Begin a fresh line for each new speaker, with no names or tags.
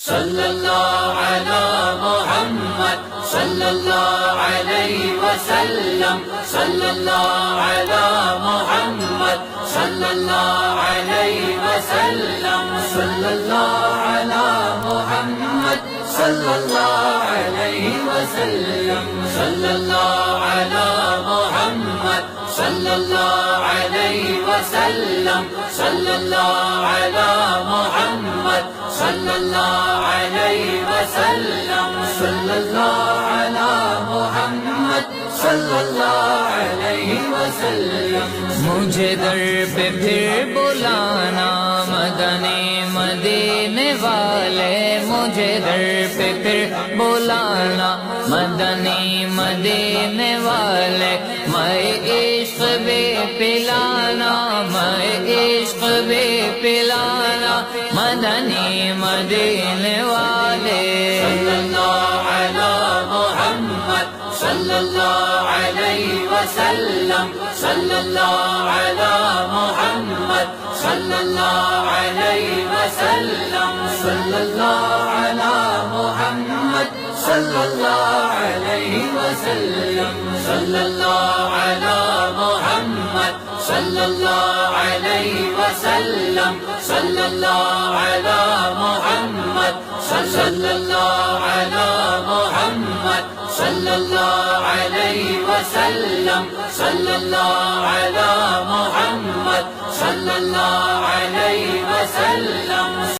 صلی اللہ علی محمد صلی اللہ علیہ وسلم صلی اللہ علی محمد صلی اللہ علیہ وسلم صلی اللہ علی محمد صلی اللہ علیہ وسلم صلی اللہ علی محمد صلی اللہ علیہ وسلم صلی اللہ علی محمد صلی اللہ علیہ وسلم صلی اللہ علی محمد صلی اللہ علیہ وسلم
مجھے در پہ پھر بلانا مدنی مدینے والے، مجھے در پہ پھر بلانا مدنی مدینے والے، میں عشق بھی پلانا، میں عشق بھی پلانا مدنی مدینے والے۔
صلی اللہ علی محمد صلی اللہ علیہ وسلم صلی اللہ علی محمد صلی اللہ علیہ وسلم صلی اللہ علی محمد صلی اللہ علیہ وسلم صلی اللہ علی محمد صلی اللہ علیہ وسلم صلی اللہ علی محمد صلی اللہ علی محمد صلی اللہ علیہ وسلم صلی اللہ علی محمد صلی اللہ علیہ وسلم۔